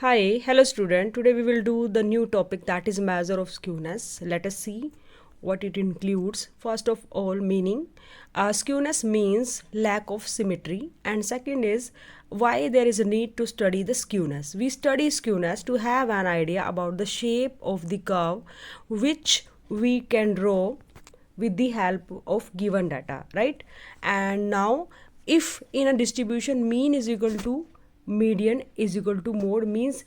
Hi, hello student. Today we will do the new topic that is measure of skewness. Let us see what it includes. First of all, meaning. Skewness means lack of symmetry, and second is why there is a need to study the skewness. We study skewness to have an idea about the shape of the curve which we can draw with the help of given data, right? And now if in a distribution mean is equal to median is equal to mode, means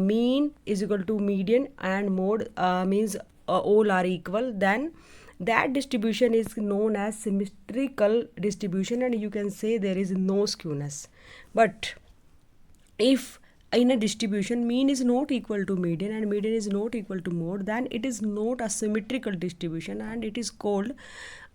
mean is equal to median and mode means all are equal, then that distribution is known as symmetrical distribution, and you can say there is no skewness. But if in a distribution mean is not equal to median and median is not equal to mode, then it is not a symmetrical distribution and it is called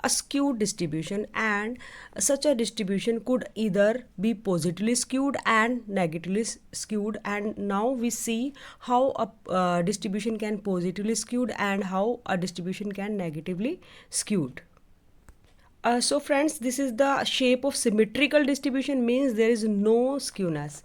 a skewed distribution. And such a distribution could either be positively skewed and negatively skewed, and now we see how a distribution can positively skewed and how a distribution can negatively skewed. So friends, this is the shape of symmetrical distribution, means there is no skewness.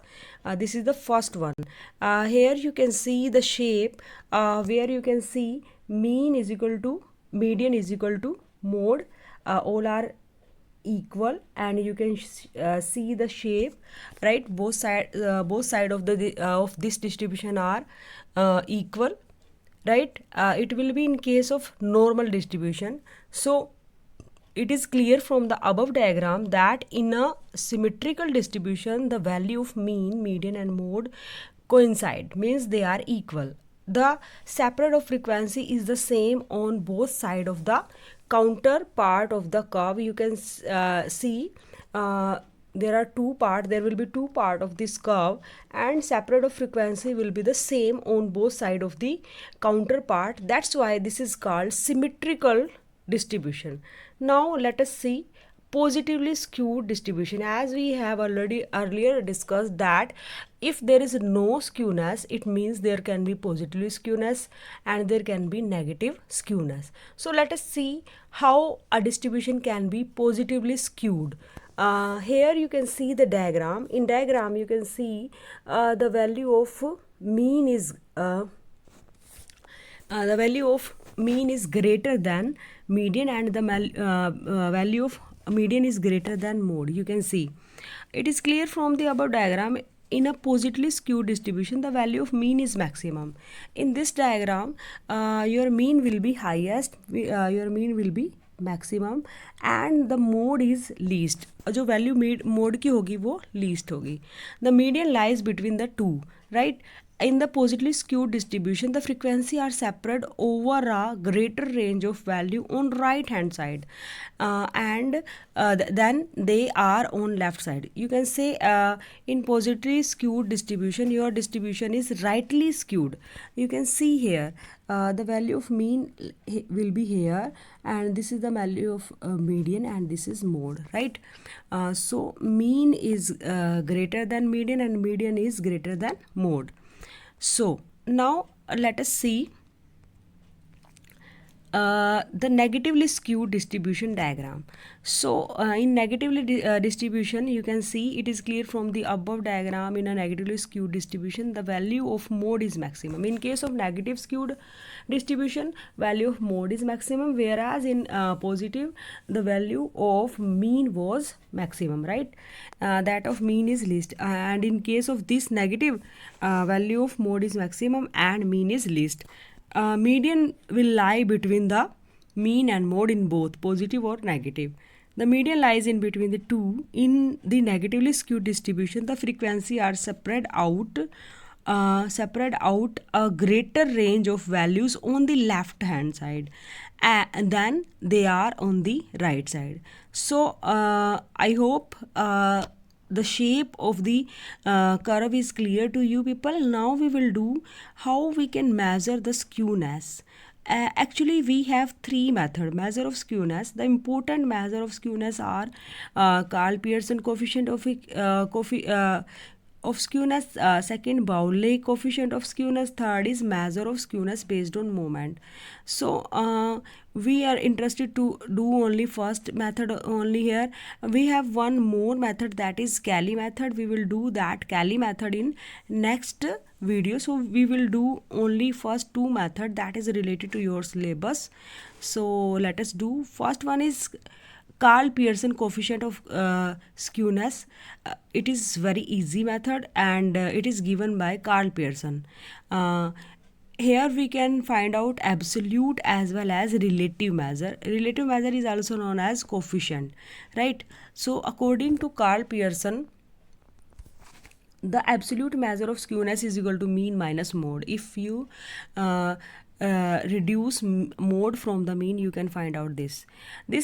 This is the first one. Here you can see the shape where you can see mean is equal to median is equal to mode. All are equal, and you can see the shape, right? Both side of the of this distribution are equal, right? It will be in case of normal distribution. So it is clear from the above diagram that in a symmetrical distribution the value of mean, median and mode coincide, means they are equal. The separate of frequency is the same on both sides of the counter part of the curve. You can see there are two parts, there will be two parts of this curve, and separate of frequency will be the same on both sides of the counter part. That's why this is called symmetrical distribution. Now let us see positively skewed distribution. As we have already earlier discussed that if there is no skewness, it means there can be positively skewness and there can be negative skewness. So let us see how a distribution can be positively skewed. Here you can see the diagram. In diagram you can see the value of mean is the value of mean is greater than median, and the value of median is greater than mode. You can see it is clear from the above diagram. In a positively skewed distribution, the value of mean is maximum. In this diagram, your mean will be highest, your mean will be maximum, and the mode is least. जो value mode की होगी वो least होगी. The median lies between the two, right? In the positively skewed distribution, the frequency are separate over a greater range of value on right hand side, and then they are on left side. You can say in positively skewed distribution, your distribution is rightly skewed. You can see here the value of mean will be here, and this is the value of median, and this is mode, right? So mean is greater than median and median is greater than mode. So now let us see the negatively skewed distribution diagram. So in negatively distribution, you can see it is clear from the above diagram. In a negatively skewed distribution, the value of mode is maximum. In case of negative skewed distribution, value of mode is maximum, whereas in positive, the value of mean was maximum, right? That of mean is least, and in case of this negative, value of mode is maximum and mean is least. Median will lie between the mean and mode in both positive or negative. The median lies in between the two. In the negatively skewed distribution, the frequency are spread out a greater range of values on the left hand side and then they are on the right side. So I hope the shape of the curve is clear to you people. Now we will do how we can measure the skewness. Actually we have three methods measure of skewness. The important measure of skewness are Karl Pearson coefficient of skewness, second Bowley coefficient of skewness, third is measure of skewness based on moment. So we are interested to do only first method only here. We have one more method, that is Kelly method. We will do that Kelly method in next video. So we will do only first two method that is related to your syllabus. So let us do. First one is Karl Pearson coefficient of skewness. It is very easy method, and it is given by Karl Pearson. Here we can find out absolute as well as relative measure. Relative measure is also known as coefficient, right? So according to Karl Pearson, the absolute measure of skewness is equal to mean minus mode. If you reduce mode from the mean, you can find out this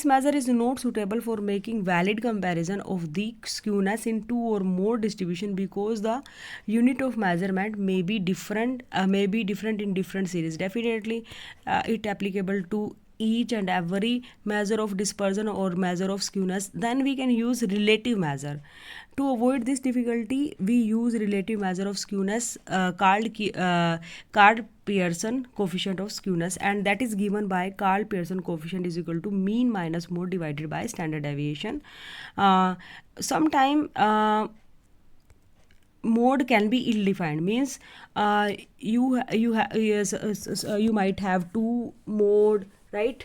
measure is not suitable for making valid comparison of the skewness in two or more distribution, because the unit of measurement may be different in different series. Definitely it applicable to each and every measure of dispersion or measure of skewness. Then we can use relative measure. To avoid this difficulty, we use relative measure of skewness Karl Pearson coefficient of skewness, and that is given by Karl Pearson coefficient is equal to mean minus mode divided by standard deviation. Sometime mode can be ill-defined, means you might have two mode, right?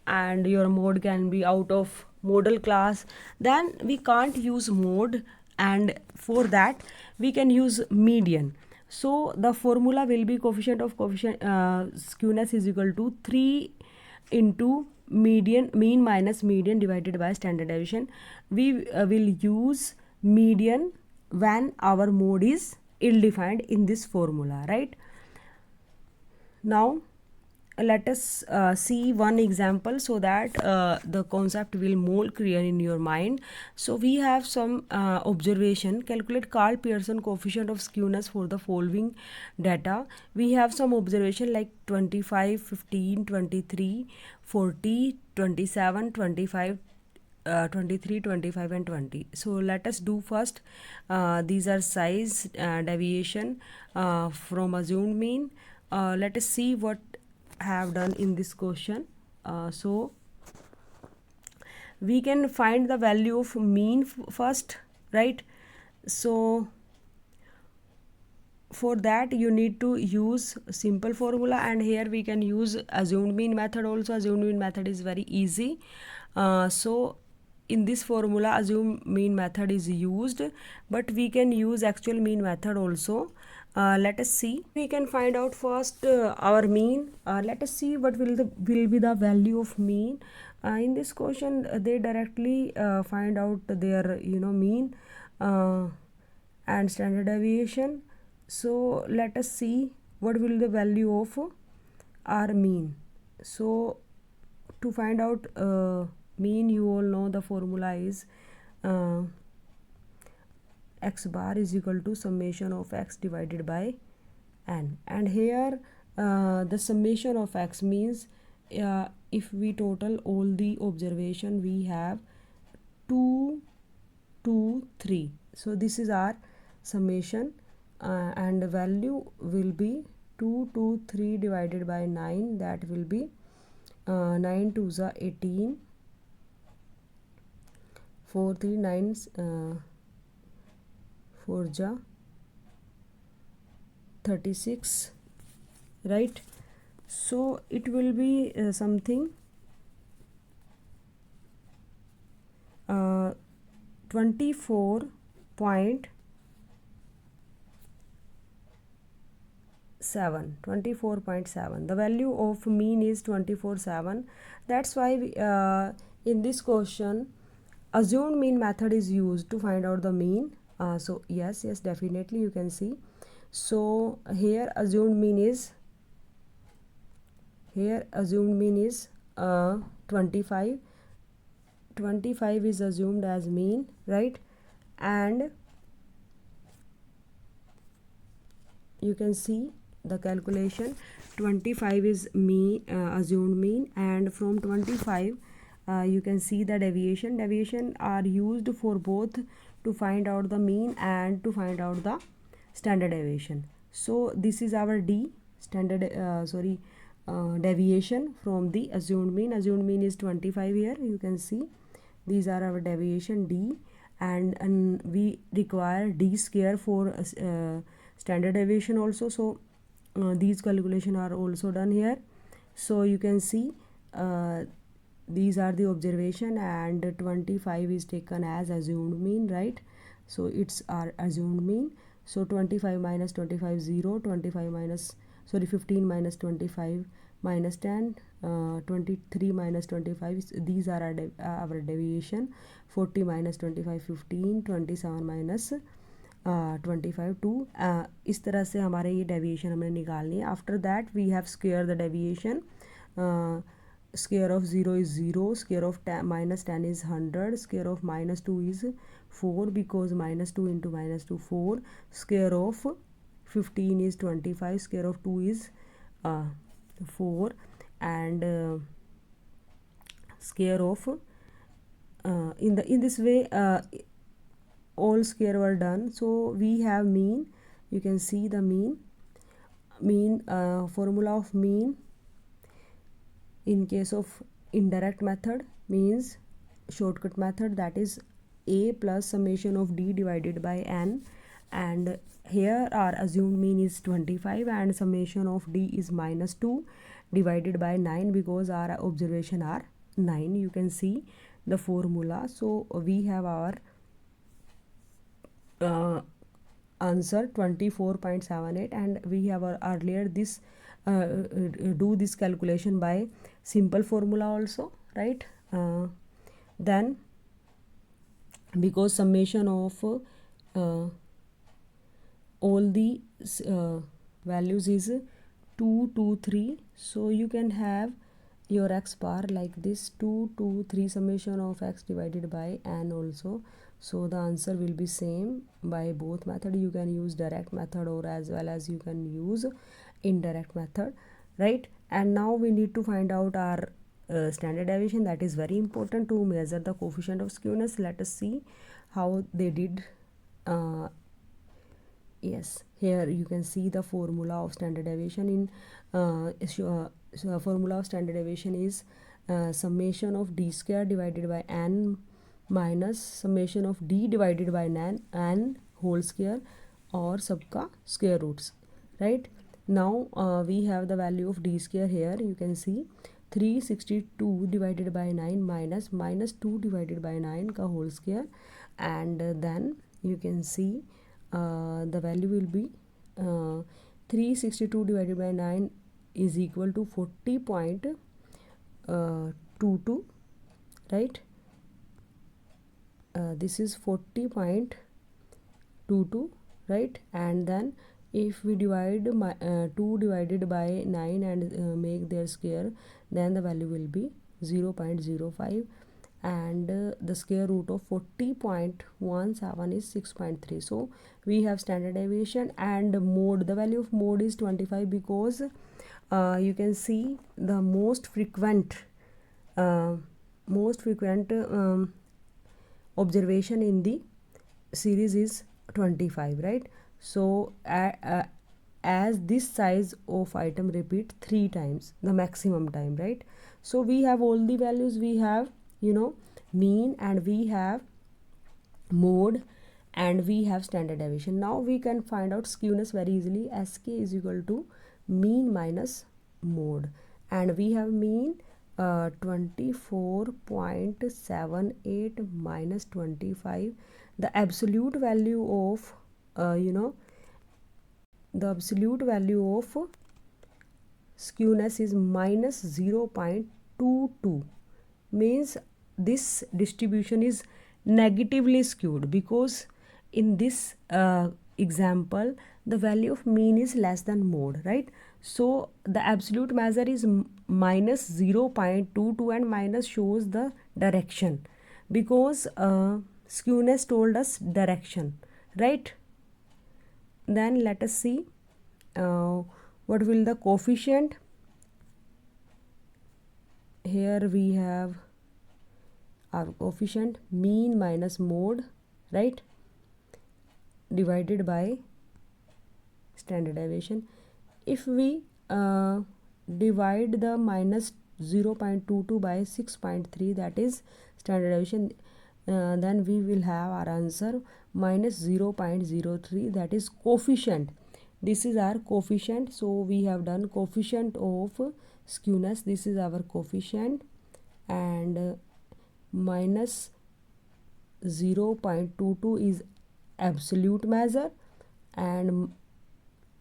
And your mode can be out of modal class. Then we can't use mode, and for that we can use median. So the formula will be coefficient of skewness is equal to 3 into mean minus median divided by standard deviation. We will use median when our mode is ill-defined in this formula, right? Now let us see one example, so that the concept will more clear in your mind. So we have some observation. Calculate Karl Pearson coefficient of skewness for the following data. We have some observation like 25, 15, 23, 40, 27, 25, 23, 25 and 20. So let us do first. These are size deviation from assumed mean. Let us see what have done in this question. So we can find the value of mean first, right? So for that you need to use simple formula, and here we can use assumed mean method also. Assumed mean method is very easy. So in this formula assumed mean method is used, but we can use actual mean method also. Let us see. We can find out first our mean. Let us see what will be the value of mean. In this question they directly find out their mean and standard deviation. So let us see what will the value of our mean. So to find out mean, you all know the formula is x bar is equal to summation of x divided by n, and here the summation of x means if we total all the observation, we have 2, 2, 3. So this is our summation, and the value will be 2, 2, 3 divided by 9. That will be 9 2s are 18, 4 3 9 4 ja 36, right? So it will be something 24.7. The value of mean is 24.7. That's why we, in this question assumed mean method is used to find out the mean. So yes, definitely you can see. So here assumed mean is 25. 25 is assumed as mean, right? And you can see the calculation. 25 is mean, assumed mean, and from 25 you can see the deviation are used for both to find out the mean and to find out the standard deviation. So this is our D standard deviation from the assumed mean. Assumed mean is 25. Here you can see these are our deviation D, and we require D square for standard deviation also. So these calculation are also done here. So you can see these are the observation, and 25 is taken as assumed mean, right? So it's our assumed mean. So 25 minus 25 0, 25 minus 15 minus 25 minus 10, 23 minus 25, these are our deviation. 40 minus 25 15, 27 minus 25 2, इस तरह से हमारे ये deviation हमें निकालनी है. After that we have square the deviation. Square of 0 is 0, square of minus 10 is 100, square of minus 2 is 4, because minus 2 into minus 2 4, square of 15 is 25, square of 2 is 4, and square of in this way all square were done. So we have mean. You can see the mean formula of mean in case of indirect method means shortcut method, that is a plus summation of d divided by n, and here our assumed mean is 25 and summation of d is minus 2 divided by 9, because our observation are 9. You can see the formula. So we have our answer 24.78, and we have earlier this do this calculation by simple formula also, right? Then because summation of all the values is 2 2 3, so you can have your x bar like this, 2 2 3 summation of x divided by n also. So the answer will be same by both method. You can use direct method or as well as you can use indirect method, right? And now we need to find out our standard deviation. That is very important to measure the coefficient of skewness. Let us see how they did. Yes, here you can see the formula of standard deviation. In so formula of standard deviation is summation of d square divided by n minus summation of d divided by n whole square और सबका square roots, right? Now we have the value of d square here. You can see 362 divided by 9 minus 2 divided by 9 का whole square, and then you can see the value will be 362 divided by 9 is equal to 40.22, right? This is 40.22, right? And then if we divide 2 divided by 9 and make their square, then the value will be 0.05, and the square root of 40.17 is 6.3. So we have standard deviation and mode. The value of mode is 25, because you can see the most frequent observation in the series is 25, right? So as this size of item repeat 3 times, the maximum time, right? So we have all the values. We have mean, and we have mode, and we have standard deviation. Now we can find out skewness very easily. Sk is equal to mean minus mode, and we have mean 24.78 minus 25. The absolute value of the absolute value of skewness is minus 0.22, means this distribution is negatively skewed, because in this example the value of mean is less than mode, right? So the absolute measure is minus 0.22, and minus shows the direction, because skewness told us direction, right? Then let us see what will the coefficient. Here we have our coefficient mean minus mode, right, divided by standard deviation. If we divide the minus 0.22 by 6.3, that is standard deviation, then we will have our answer minus 0.03, that is coefficient. this is our coefficient. So we have done coefficient of skewness. This is our coefficient, and minus 0.22 is absolute measure, and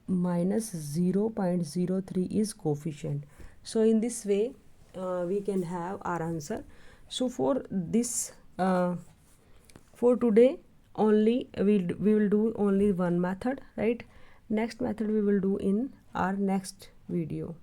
minus 0.03 is coefficient. So in this way we can have our answer. So for this for today only we will do only one method, right? Next method we will do in our next video.